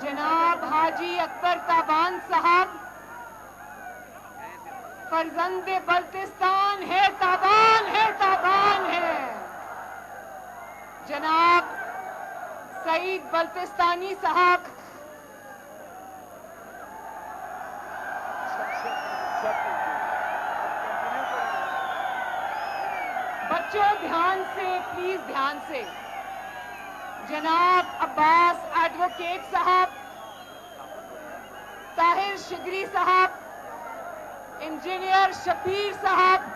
جناب حاجی اکبر تابان صاحب فرزند بلتستان ہے، تابان ہے، تابان ہے. جناب سعید بلتستانی صاحب بچوں دھیان سے، پلیز دھیان سے. جناب عباس ایڈوکیٹ صاحب، طاہر شگری صاحب، انجینئر شبیر صاحب،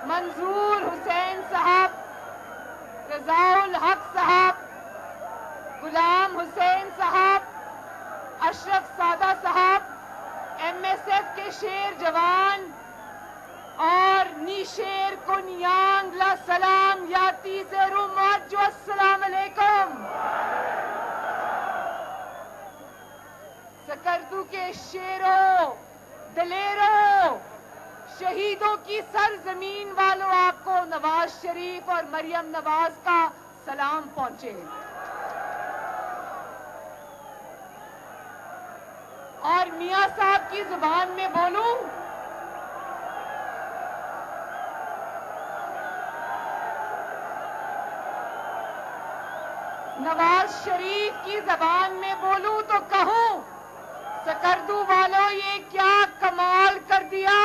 منظور حسین صاحب، رضا الحق صاحب، غلام حسین صاحب، اشرف سادہ صاحب، ایم ایس ایف کے شیر جوان اور نیشیر کنیانگ لا سلام یاتی زیرو ماجو السلام علیکم. سکردو کے شیروں، دلیروں، شہیدوں کی سرزمین والوں، آپ کو نواز شریف اور مریم نواز کا سلام پہنچے. اور میاں صاحب کی زبان میں بولوں، نواز شریف کی زبان میں بولوں تو کہوں، سکردو والوں یہ کیا کمال کر دیا.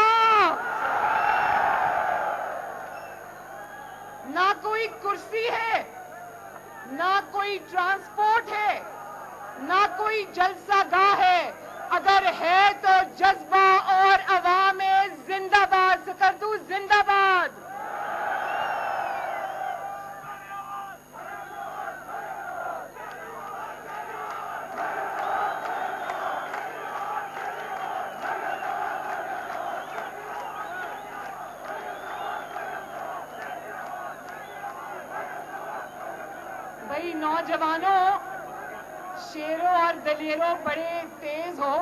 نہ کوئی کرسی ہے، نہ کوئی ٹرانسپورٹ ہے، نہ کوئی جلسہ گاہ ہے، اگر ہے تو جذبہ اور عوام زندہ باد. سکردو زندہ باد. بھائی نوجوانوں، شیروں اور دلیروں بڑے تیز ہو.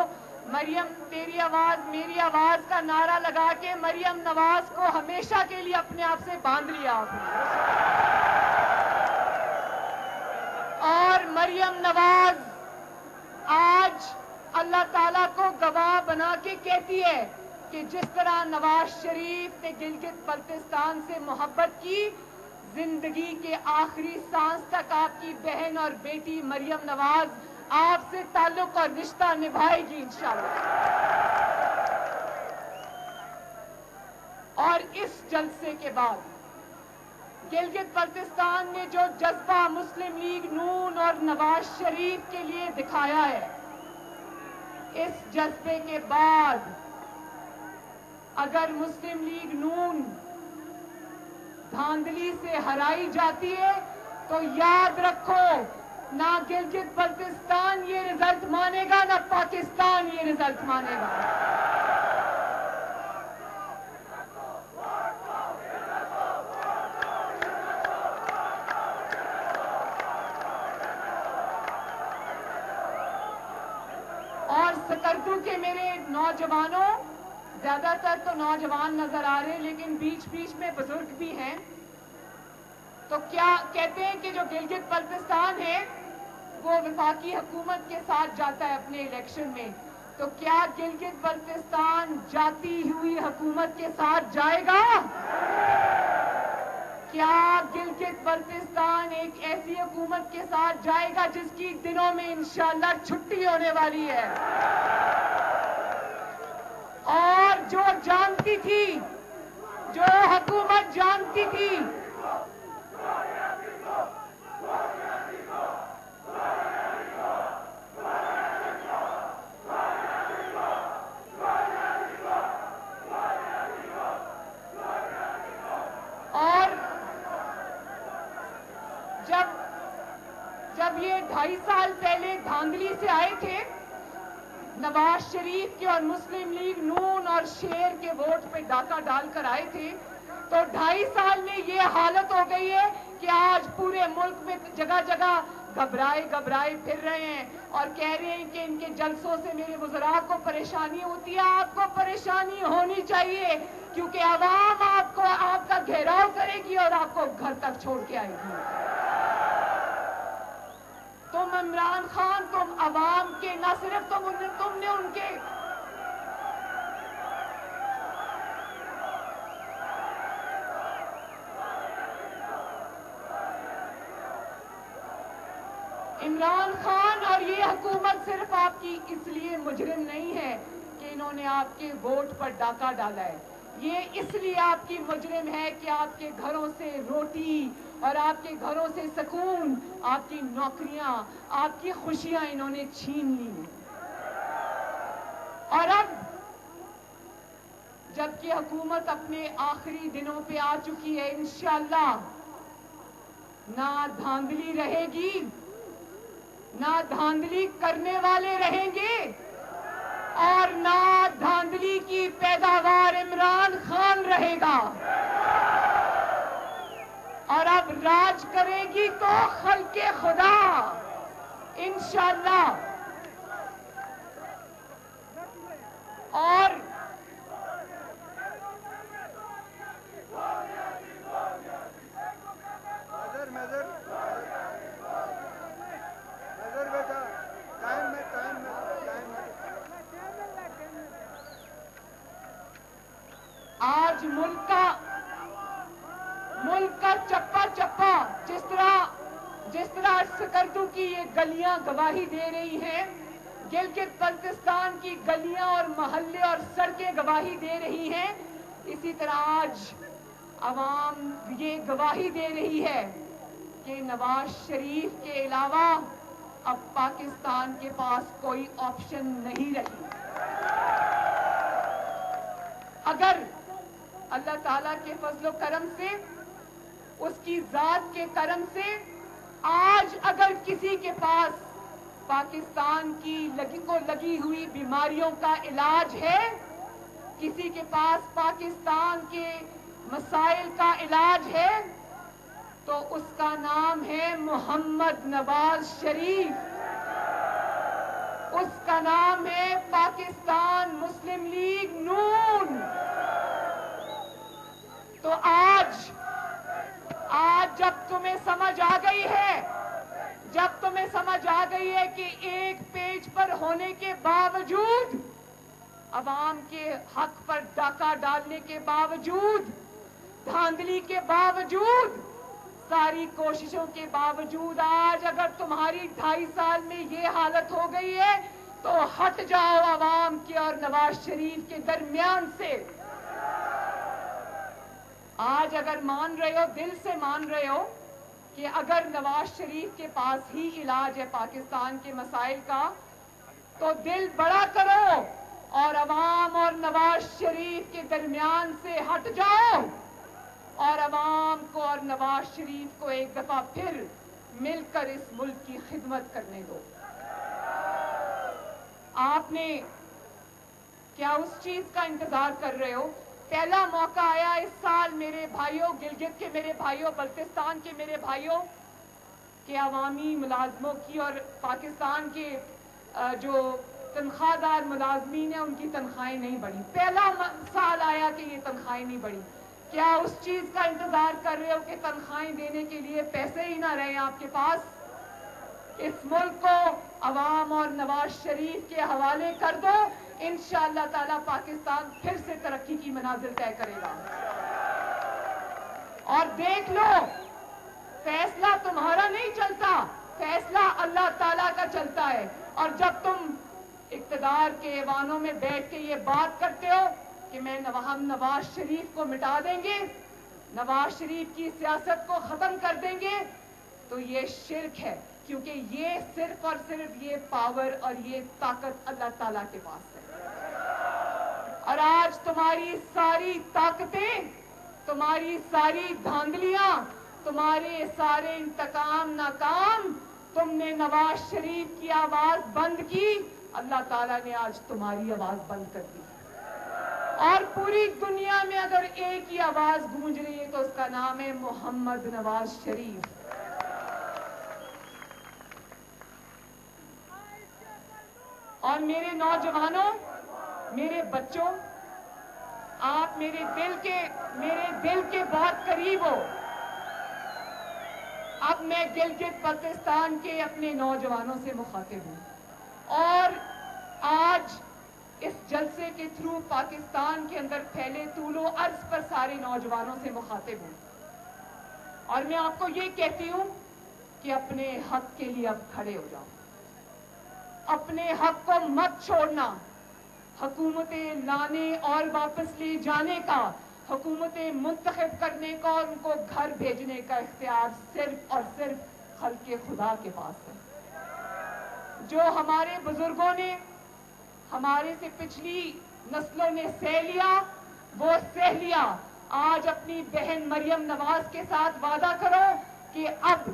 مریم تیری آواز میری آواز کا نعرہ لگا کے مریم نواز کو ہمیشہ کے لیے اپنے آپ سے باندھ لیا آپ نے. اور مریم نواز آج اللہ تعالیٰ کو گواہ بنا کے کہتی ہے کہ جس طرح نواز شریف نے گلگت بلتستان سے محبت کی، زندگی کے آخری سانس تک آپ کی بہن اور بیٹی مریم نواز آپ سے تعلق اور رشتہ نبھائے گی انشاءاللہ. اور اس جلسے کے بعد گلگت بلتستان نے جو جذبہ مسلم لیگ نون اور نواز شریف کے لیے دکھایا ہے، اس جذبے کے بعد اگر مسلم لیگ نون دھاندلی سے ہرائی جاتی ہے تو یاد رکھو، نہ گلگت بلتستان یہ رزلٹ مانے گا، نہ پاکستان یہ رزلٹ مانے گا. اور سکردو کے میرے نوجوانوں، زیادہ تر تو نوجوان نظر آ رہے ہیں لیکن بیچ بیچ میں بزرگ بھی ہیں، تو کیا کہتے ہیں کہ جو گلگت بلتستان ہے وہ وفاقی حکومت کے ساتھ جاتا ہے اپنے الیکشن میں، تو کیا گلگت بلتستان جاتی ہوئی حکومت کے ساتھ جائے گا؟ کیا گلگت بلتستان ایک ایسی حکومت کے ساتھ جائے گا جس کی دنوں میں انشاءاللہ چھٹی ہونے والی ہے؟ اور جو جانتی تھی، جو حکومت جانتی تھی جب یہ 2.5 سال پہلے دھاندلی سے آئے تھے، نواز شریف کے اور مسلم لیگ نون اور شیر کے ووٹ پہ ڈاکہ ڈال کر آئے تھے، تو 2.5 سال میں یہ حالت ہو گئی ہے کہ آج پورے ملک میں جگہ جگہ گھبرائے پھر رہے ہیں اور کہہ رہے ہیں کہ ان کے جلسوں سے میرے وزراء کو پریشانی ہوتی ہے. آپ کو پریشانی ہونی چاہیے کیونکہ عوام آپ کا گھیراؤ کرے گی اور آپ کو گھر تک چھوڑ کے آئے گی. تم عمران خان، تم عوام کے نہ صرف تم نے ان کے عمران خان اور یہ حکومت صرف آپ کی اس لیے مجرم نہیں ہے کہ انہوں نے آپ کے ووٹ پر ڈاکہ ڈالا ہے، یہ اس لیے آپ کی مجرم ہے کہ آپ کے گھروں سے روٹی اور آپ کے گھروں سے سکون، آپ کی نوکریاں، آپ کی خوشیاں انہوں نے چھین لی ہیں۔ اور اب جبکہ حکومت اپنے آخری دنوں پہ آ چکی ہے، انشاءاللہ نہ دھاندلی رہے گی، نہ دھاندلی کرنے والے رہیں گے، اور نہ دھاندلی کی پیداوار عمران خان رہے گا۔ اور اب راج کرے گی تو خلق خدا، انشاءاللہ۔ اور آج ملک کا چپا چپا جس طرح سکردو کی یہ گلیاں گواہی دے رہی ہیں، گلگت بلتستان کی گلیاں اور محلے اور سڑکیں گواہی دے رہی ہیں، اسی طرح آج عوام یہ گواہی دے رہی ہے کہ نواز شریف کے علاوہ اب پاکستان کے پاس کوئی آپشن نہیں رہی۔ اگر اللہ تعالیٰ کے فضل و کرم سے، اس کی ذات کے کرم سے، آج اگر کسی کے پاس پاکستان کی لگی ہوئی بیماریوں کا علاج ہے، کسی کے پاس پاکستان کے مسائل کا علاج ہے، تو اس کا نام ہے محمد نواز شریف، اس کا نام ہے پاکستان مسلم لیگ نون۔ تو آج جب تمہیں سمجھ آ گئی ہے کہ ایک پیج پر ہونے کے باوجود، عوام کے حق پر ڈاکہ ڈالنے کے باوجود، دھاندلی کے باوجود، ساری کوششوں کے باوجود، آج اگر تمہاری 2.5 سال میں یہ حالت ہو گئی ہے تو ہٹ جاؤ عوام کے اور نواز شریف کے درمیان سے۔ آج اگر مان رہے ہو، دل سے مان رہے ہو کہ اگر نواز شریف کے پاس ہی علاج ہے پاکستان کے مسائل کا، تو دل بڑا کرو اور عوام اور نواز شریف کے درمیان سے ہٹ جاؤ، اور عوام کو اور نواز شریف کو ایک دفعہ پھر مل کر اس ملک کی خدمت کرنے دو۔ آپ نے کیا اس چیز کا انتظار کر رہے ہو؟ پہلا موقع آیا اس سال میرے بھائیوں، گلگت کے میرے بھائیوں، بلتستان کے میرے بھائیوں، کہ عوامی ملازموں کی اور پاکستان کے جو تنخواہ دار ملازمین ہیں ان کی تنخواہیں نہیں بڑھی۔ پہلا سال آیا کہ یہ تنخواہیں نہیں بڑھی۔ کیا اس چیز کا انتظار کر رہے ہو کہ تنخواہیں دینے کے لیے پیسے ہی نہ رہیں آپ کے پاس؟ اس ملک کو عوام اور نواز شریف کے حوالے کر دو، انشاءاللہ تعالیٰ پاکستان پھر سے ترقی کی منازل طے کرے گا۔ اور دیکھ لو، فیصلہ تمہارا نہیں چلتا، فیصلہ اللہ تعالیٰ کا چلتا ہے۔ اور جب تم اقتدار کے ایوانوں میں بیٹھ کے یہ بات کرتے ہو کہ ہم نواز شریف کو مٹا دیں گے، نواز شریف کی سیاست کو ختم کر دیں گے، تو یہ شرک ہے، کیونکہ یہ صرف اور صرف یہ پاور اور یہ طاقت اللہ تعالیٰ کے پاس ہے۔ اور آج تمہاری ساری طاقتیں، تمہاری ساری دھاندلیاں، تمہارے سارے انتقام ناکام، تم نے نواز شریف کی آواز بند کی، اللہ تعالیٰ نے آج تمہاری آواز بند کر دی۔ اور پوری دنیا میں اگر ایک ہی آواز گونج رہی ہے تو اس کا نام ہے محمد نواز شریف۔ اور میرے نوجوانوں، میرے بچوں، آپ میرے دل کے بہت قریب ہو۔ اب میں گلگت بلتستان کے اپنے نوجوانوں سے مخاطب ہوں۔ اور آج اس جلسے کے تھرو پاکستان کے اندر پھیلے طول و عرض پر سارے نوجوانوں سے مخاطب ہوں اور میں آپ کو یہ کہتی ہوں کہ اپنے حق کے لیے اب کھڑے ہو جاؤ، اپنے حق کو مت چھوڑنا۔ حکومتیں لانے اور واپس لے جانے کا، حکومتیں منتخب کرنے کا اور ان کو گھر بھیجنے کا اختیار صرف اور صرف خلق خدا کے پاس ہے۔ جو ہمارے بزرگوں نے ہمارے سے پچھلی نسلوں نے سہ لیا وہ سہ لیا۔ آج اپنی بہن مریم نواز کے ساتھ وعدہ کرو کہ اب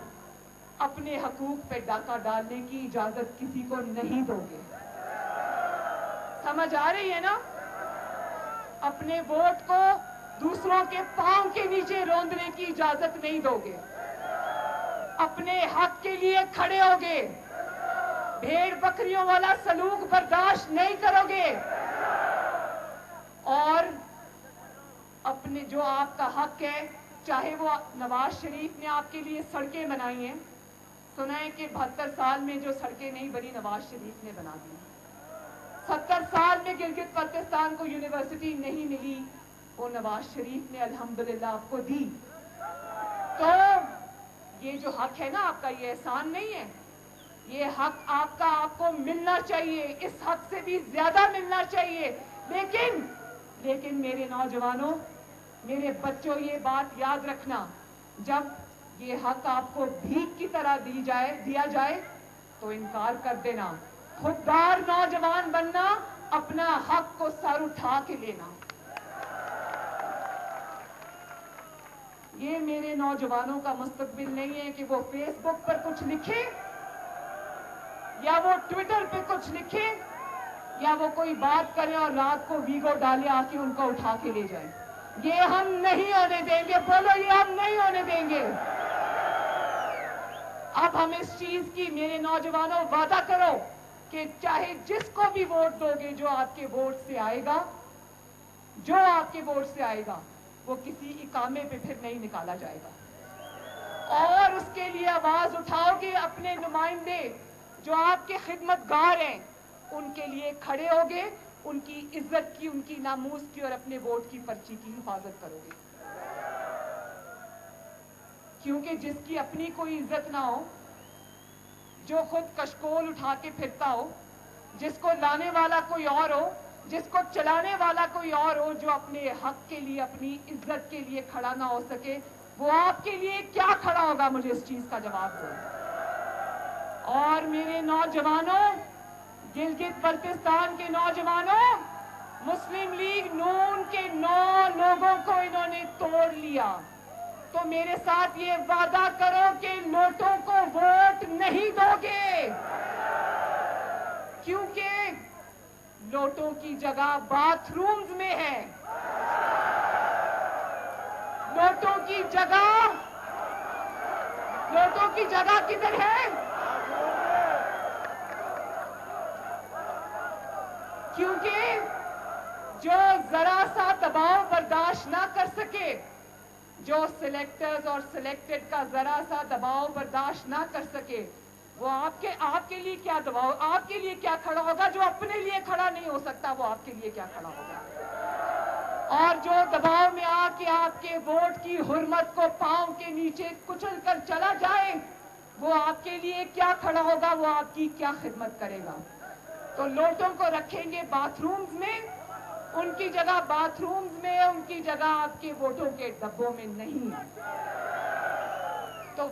اپنے حقوق پہ ڈاکہ ڈالنے کی اجازت کسی کو نہیں دو گے۔ سمجھ آ رہی ہے نا؟ اپنے ووٹ کو دوسروں کے پاؤں کے نیچے روندنے کی اجازت نہیں دو گے، اپنے حق کے لیے کھڑے ہوگے، بھیڑ بکریوں والا سلوک برداشت نہیں کرو گے، اور اپنے جو آپ کا حق ہے، چاہے وہ نواز شریف نے آپ کے لیے سڑکیں بنائی ہیں، سنا ہے کہ 72 سال میں جو سڑکیں نہیں بنی نواز شریف نے بنا دی، 70 سال میں گلگت بلتستان کو یونیورسٹی نہیں ملی، وہ نواز شریف نے الحمدللہ آپ کو دی۔ تو یہ جو حق ہے نا آپ کا، یہ احسان نہیں ہے، یہ حق آپ کا آپ کو ملنا چاہیے، اس حق سے بھی زیادہ ملنا چاہیے۔ لیکن میرے نوجوانوں، میرے بچوں، یہ بات یاد رکھنا، جب یہ حق آپ کو بھیک کی طرح دیا جائے تو انکار کر دینا، خوددار نوجوان بننا، اپنا حق کو سر اٹھا کے لینا۔ یہ میرے نوجوانوں کا مستقبل نہیں ہے کہ وہ فیس بک پر کچھ لکھیں یا وہ ٹویٹر پہ کچھ لکھیں یا وہ کوئی بات کریں اور رات کو ویگو ڈالے آ کے ان کو اٹھا کے لے جائیں۔ یہ ہم نہیں ہونے دیں گے، بولو یہ ہم نہیں ہونے دیں گے۔ اب ہم اس چیز کی، میرے نوجوانوں، وعدہ کرو کہ چاہے جس کو بھی ووٹ دو گے، جو آپ کے ووٹ سے آئے گا، جو آپ کے ووٹ سے آئے گا، وہ کسی اقامے پہ پھر نہیں نکالا جائے گا، اور اس کے لیے آواز اٹھاؤ گے، اپنے نمائندے جو آپ کے خدمت گار ہیں ان کے لیے کھڑے ہوگے، ان کی عزت کی، ان کی ناموس کی اور اپنے ووٹ کی پرچی کی حفاظت کرو گے، کیونکہ جس کی اپنی کوئی عزت نہ ہو، جو خود کشکول اٹھا کے پھرتا ہو، جس کو لانے والا کوئی اور ہو، جس کو چلانے والا کوئی اور ہو، جو اپنے حق کے لیے، اپنی عزت کے لیے کھڑا نہ ہو سکے، وہ آپ کے لیے کیا کھڑا ہوگا؟ مجھے اس چیز کا جواب دو۔ اور میرے نوجوانوں، گلگت بلتستان کے نوجوانوں، مسلم لیگ نون کے 9 لوگوں کو انہوں نے توڑ لیا، تو میرے ساتھ یہ وعدہ کرو کہ نوٹوں کو ووٹ نہیں دو گے، کیونکہ نوٹوں کی جگہ باتھ رومز میں ہے، نوٹوں کی جگہ کدھر ہے؟ کیونکہ جو ذرا سا دباؤ برداشت نہ کر سکے، جو سلیکٹرز اور سلیکٹڈ کا ذرا سا دباؤ برداشت نہ کر سکے، وہ آپ کے لیے کیا دباؤ، آپ کے لیے کیا کھڑا ہوگا؟ جو اپنے لیے کھڑا نہیں ہو سکتا وہ آپ کے لیے کیا کھڑا ہوگا؟ اور جو دباؤ میں آ کے آپ کے ووٹ کی حرمت کو پاؤں کے نیچے کچل کر چلا جائے، وہ آپ کے لیے کیا کھڑا ہوگا؟ وہ آپ کی کیا خدمت کرے گا؟ تو لوٹوں کو رکھیں گے باتھ رومز میں، ان کی جگہ باتھ رومز میں، ان کی جگہ آپ کے ووٹوں کے ڈبوں میں نہیں۔ تو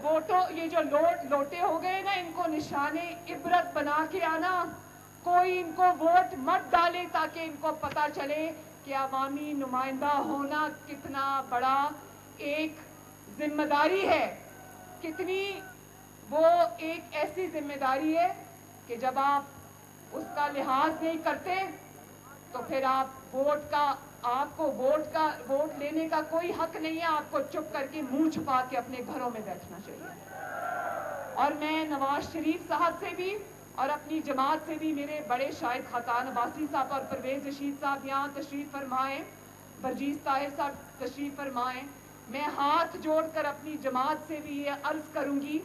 یہ جو لوٹے ہو گئے نا، ان کو نشانے عبرت بنا کے آنا، کوئی ان کو ووٹ مت ڈالے تاکہ ان کو پتا چلے کہ عوامی نمائندہ ہونا کتنا بڑا ایک ذمہ داری ہے، کتنی وہ ایک ایسی ذمہ داری ہے کہ جب آپ اس کا لحاظ نہیں کرتے تو پھر آپ کو ووٹ لینے کا کوئی حق نہیں ہے، آپ کو چپ کر کے منہ چھپا کے اپنے گھروں میں بیٹھنا چاہیے۔ اور میں نواز شریف صاحب سے بھی اور اپنی جماعت سے بھی، میرے بڑے شاہد خاقان عباسی صاحب اور پرویز رشید صاحب یہاں تشریف فرمائیں، برجیز طاہر صاحب تشریف فرمائیں، میں ہاتھ جوڑ کر اپنی جماعت سے بھی یہ عرض کروں گی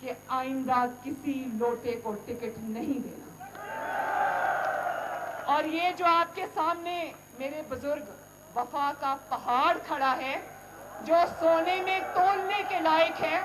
کہ آئندہ کسی لوٹے کو ٹکٹ نہیں دینا۔ اور یہ جو آپ کے سامنے میرے بزرگ وفا کا پہاڑ کھڑا ہے جو سونے میں تولنے کے لائق ہے،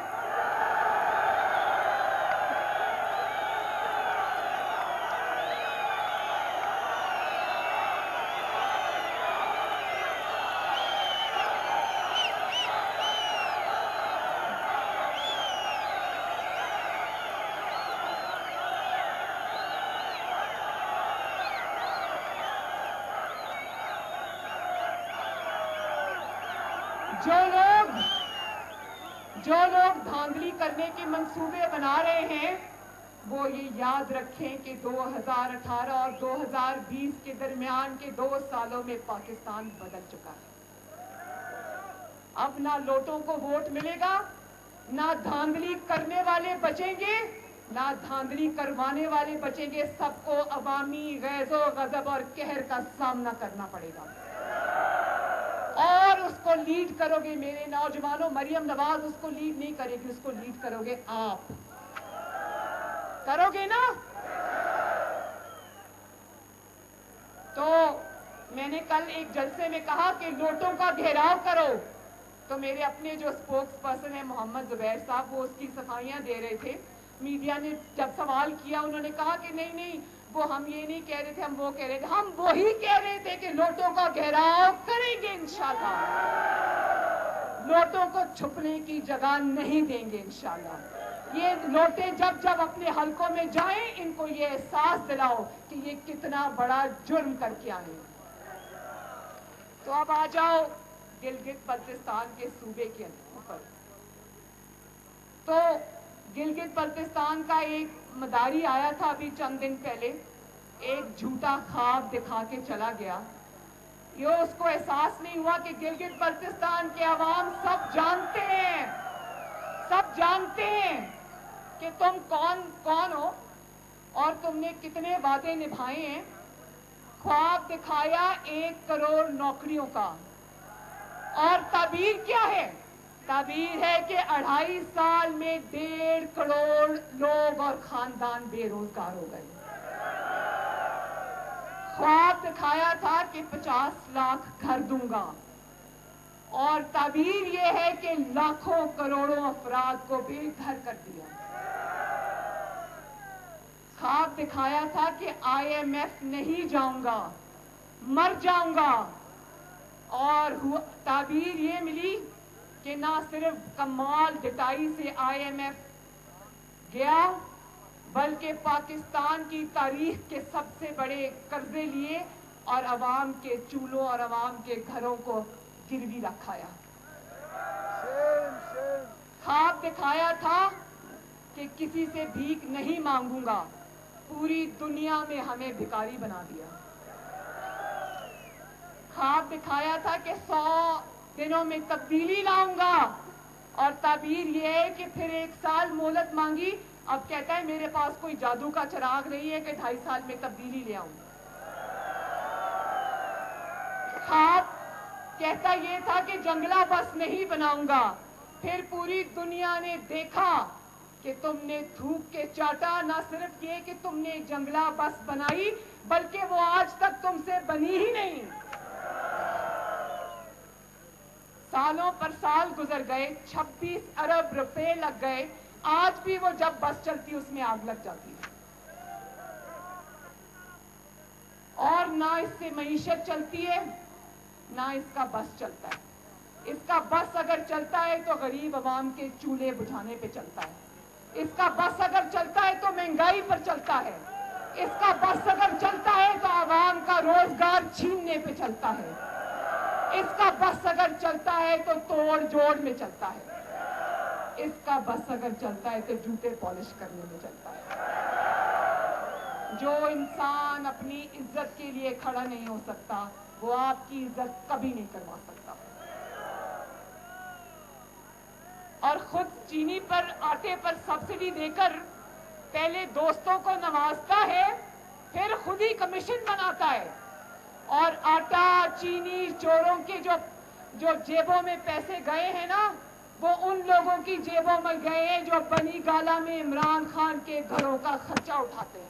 جو لوگ دھاندلی کرنے کے منصوبے بنا رہے ہیں وہ یہ یاد رکھیں کہ 2018 اور 2020 کے درمیان کے 2 سالوں میں پاکستان بدل چکا ہے۔ اب نہ لوٹوں کو ووٹ ملے گا، نہ دھاندلی کرنے والے بچیں گے، نہ دھاندلی کروانے والے بچیں گے۔ سب کو عوامی غیظ و غضب اور قہر کا سامنا کرنا پڑے گا، اور اس کو لیڈ کرو گے میرے نوجوانوں۔ مریم نواز اس کو لیڈ نہیں کرے گی، اس کو لیڈ کرو گے آپ، کرو گے نا؟ تو میں نے کل ایک جلسے میں کہا کہ لوٹوں کا گھیراؤ کرو، تو میرے اپنے جو اسپوکس پرسن ہیں محمد زبیر صاحب، وہ اس کی صفائیاں دے رہے تھے۔ میڈیا نے جب سوال کیا انہوں نے کہا کہ نہیں وہ ہم یہ نہیں کہہ رہے تھے، ہم وہ کہہ رہے تھے۔ ہم وہی کہہ رہے تھے کہ لوٹوں کا گھیراؤ کریں گے انشاءاللہ، لوٹوں کو چھپنے کی جگہ نہیں دیں گے انشاءاللہ۔ یہ لوٹے جب جب اپنے حلقوں میں جائیں ان کو یہ احساس دلاؤ کہ یہ کتنا بڑا جرم کر کے آئے۔ تو اب آ جاؤ گلگت بلتستان کے صوبے کے اوپر۔ تو گلگت بلتستان کا ایک مداری آیا تھا ابھی چند دن پہلے، ایک جھوٹا خواب دکھا کے چلا گیا۔ یہ اس کو احساس نہیں ہوا کہ گلگت بلتستان کے عوام سب جانتے ہیں کہ تم کون ہو اور تم نے کتنے وعدے نبھائے ہیں۔ خواب دکھایا 1 کروڑ نوکریوں کا، اور تعبیر کیا ہے؟ تعبیر ہے کہ 2.5 سال میں 1.5 کروڑ لوگ اور خاندان بے روزگار ہو گئے۔ خواب دکھایا تھا کہ 50 لاکھ گھر دوں گا، اور تعبیر یہ ہے کہ لاکھوں کروڑوں افراد کو بے گھر کر دیا۔ خواب دکھایا تھا کہ IMF نہیں جاؤں گا، مر جاؤں گا، اور تعبیر یہ ملی کہ نہ صرف کمال ڈٹائی سے IMF گیا بلکہ پاکستان کی تاریخ کے سب سے بڑے قرضے لیے اور عوام کے چولہوں اور عوام کے گھروں کو گروی رکھایا۔ خواب دکھایا تھا کہ کسی سے بھیک نہیں مانگوں گا، پوری دنیا میں ہمیں بھکاری بنا دیا۔ خواب دکھایا تھا کہ 100 دنوں میں تبدیلی لاؤں گا، اور تعبیر یہ ہے کہ پھر 1 سال مہلت مانگی، اب کہتا ہے میرے پاس کوئی جادو کا چراغ نہیں ہے کہ 2.5 سال میں تبدیلی لے آؤں۔ خواب کہتا یہ تھا کہ جنگلہ بس نہیں بناؤں گا، پھر پوری دنیا نے دیکھا کہ تم نے تھوک کے چاٹا۔ نہ صرف یہ کہ تم نے جنگلہ بس بنائی بلکہ وہ آج تک تم سے بنی ہی نہیں۔ سالوں پر سال گزر گئے، 26 ارب روپے لگ گئے، آج بھی وہ جب بس چلتی اس میں آگ لگ جاتی ہے، اور نہ اس سے معیشت چلتی ہے نہ اس کا بس چلتا ہے۔ اس کا بس اگر چلتا ہے تو غریب عوام کے چولہے بجھانے پہ چلتا ہے، اس کا بس اگر چلتا ہے تو مہنگائی پر چلتا ہے، اس کا بس اگر چلتا ہے تو عوام کا روزگار چھیننے پہ چلتا ہے، اس کا بس اگر چلتا ہے تو توڑ جوڑ میں چلتا ہے، اس کا بس اگر چلتا ہے تو جوتے پالش کرنے میں چلتا ہے۔ جو انسان اپنی عزت کے لیے کھڑا نہیں ہو سکتا وہ آپ کی عزت کبھی نہیں کروا سکتا۔ اور خود چینی پر، آٹے پر سبسڈی دے کر پہلے دوستوں کو نوازتا ہے، پھر خود ہی کمیشن بناتا ہے، اور آٹا چینی چوروں کے جو جیبوں میں پیسے گئے ہیں نا، وہ ان لوگوں کی جیبوں میں گئے ہیں جو بنی گالہ میں عمران خان کے گھروں کا خرچہ اٹھاتے ہیں۔